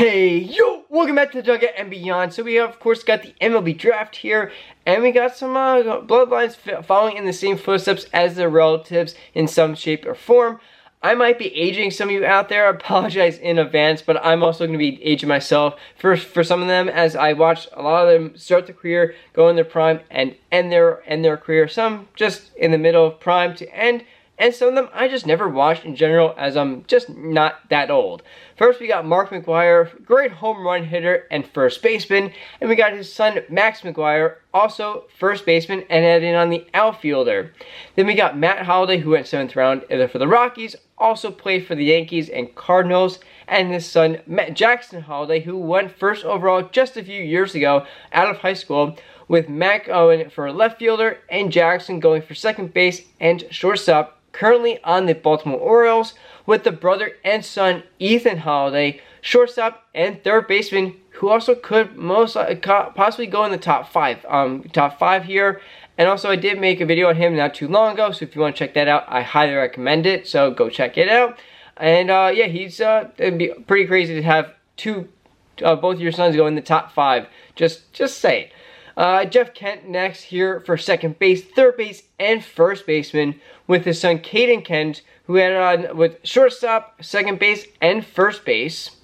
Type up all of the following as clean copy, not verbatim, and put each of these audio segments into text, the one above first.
Hey, yo! Welcome back to the Dugout and Beyond. So we have, of course, got the MLB draft here, and we got some bloodlines following in the same footsteps as their relatives in some shape or form. I might be aging some of you out there. I apologize in advance, but I'm also going to be aging myself for some of them, as I watched a lot of them start their career, go in their prime, and end their career. Some just in the middle of prime to end. And some of them I just never watched in general, as I'm just not that old. First, we got Mark McGwire, great home run hitter and first baseman. And we got his son, Max McGwire, also first baseman and adding on the outfielder. Then we got Matt Holliday, who went 7th round for the Rockies, also played for the Yankees and Cardinals. And his son, Jackson Holliday, who went first overall just a few years ago out of high school, with Mac Owen for left fielder and Jackson going for second base and shortstop. Currently on the Baltimore Orioles, with the brother and son Ethan Holliday, shortstop and third baseman, who also could possibly go in the top five here. And also, I did make a video on him not too long ago, so if you want to check that out, I highly recommend it. So go check it out. And yeah, it'd be pretty crazy to have both your sons go in the top 5. Just say it. Jeff Kent next here for second base, third base, and first baseman, with his son Caden Kent, who had on with shortstop, second base, and first base.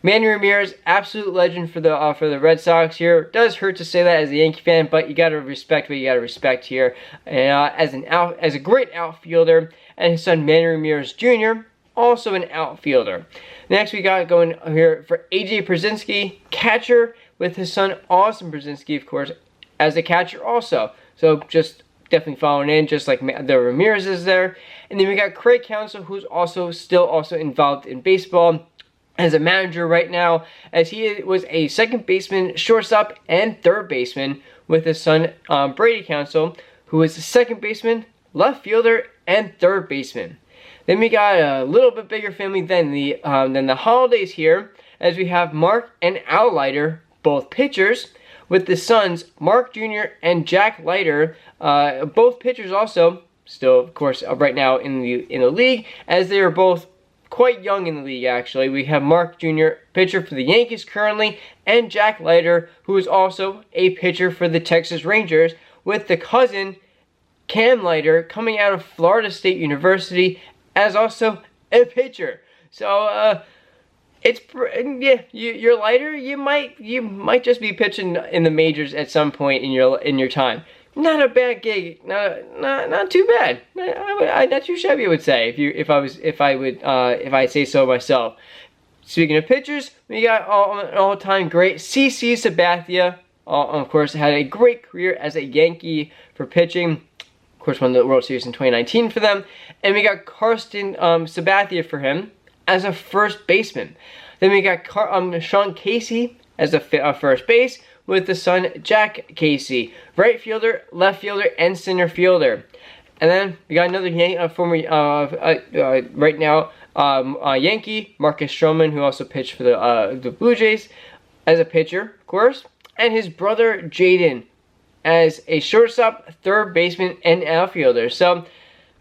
Manny Ramirez, absolute legend for the Red Sox here. Does hurt to say that as a Yankee fan, but you gotta respect what you gotta respect here. And as a great outfielder, and his son Manny Ramirez Jr., also an outfielder. Next, we got going here for AJ Pierzynski, catcher, with his son Austin Pierzynski, of course, as a catcher also. So just definitely following in, just like the Ramirez is there. And then we got Craig Counsell, who's still involved in baseball as a manager right now, as he was a second baseman, shortstop, and third baseman, with his son Brady Counsell, who is a second baseman, left fielder, and third baseman. Then we got a little bit bigger family than the Holidays here, as we have Mark and Al Leiter, both pitchers, with the sons Mark Jr. and Jack Leiter, both pitchers also, still of course right now in the league, as they are both quite young in the league actually. We have Mark Jr., pitcher for the Yankees currently, and Jack Leiter, who is also a pitcher for the Texas Rangers, with the cousin Cam Leiter coming out of Florida State University as also a pitcher. So you're Leiter. You might just be pitching in the majors at some point in your time. Not a bad gig. Not too bad. Not too shabby, I would say, if I say so myself. Speaking of pitchers, we got an all-time great CC Sabathia. Of course, had a great career as a Yankee for pitching. Of course, won the World Series in 2019 for them. And we got Karsten Sabathia for him as a first baseman. Then we got Sean Casey as a first base, with the son Jack Casey, right fielder, left fielder, and center fielder. And then we got another former right now Yankee, Marcus Stroman, who also pitched for the Blue Jays as a pitcher, of course, and his brother Jaden as a shortstop, third baseman, and outfielder. So,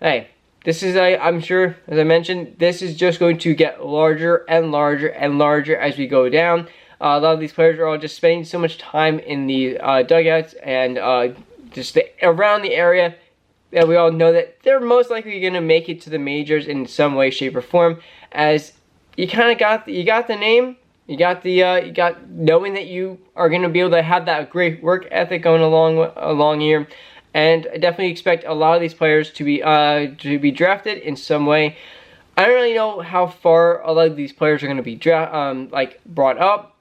hey, this is, I'm sure, as I mentioned, this is just going to get larger and larger and larger as we go down. A lot of these players are all just spending so much time in the dugouts and just around the area that we all know that they're most likely going to make it to the majors in some way, shape, or form. As you kind of got the name, you got knowing that you are going to be able to have that great work ethic going along here. And I definitely expect a lot of these players to be drafted in some way. I don't really know how far a lot of these players are going to be brought up,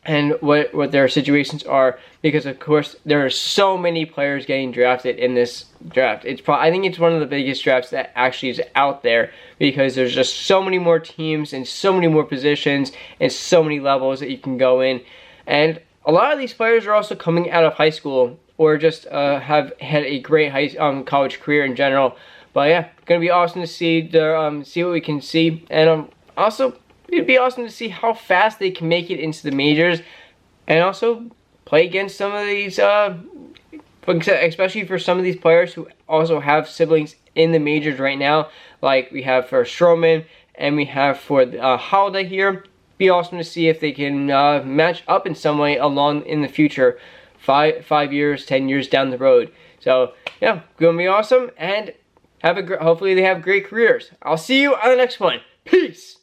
and what their situations are, because of course there are so many players getting drafted in this draft. I think it's one of the biggest drafts that actually is out there, because there's just so many more teams and so many more positions and so many levels that you can go in. And a lot of these players are also coming out of high school, or just have had a great college career in general. But yeah, gonna be awesome to see see what we can see, and also it'd be awesome to see how fast they can make it into the majors, and also play against some of these, especially for some of these players who also have siblings in the majors right now, like we have for Stroman and we have for Holiday here. be awesome to see if they can match up in some way along in the future, 5 years, 10 years down the road. So yeah, gonna be awesome, and hopefully they have great careers. I'll see you on the next one. Peace.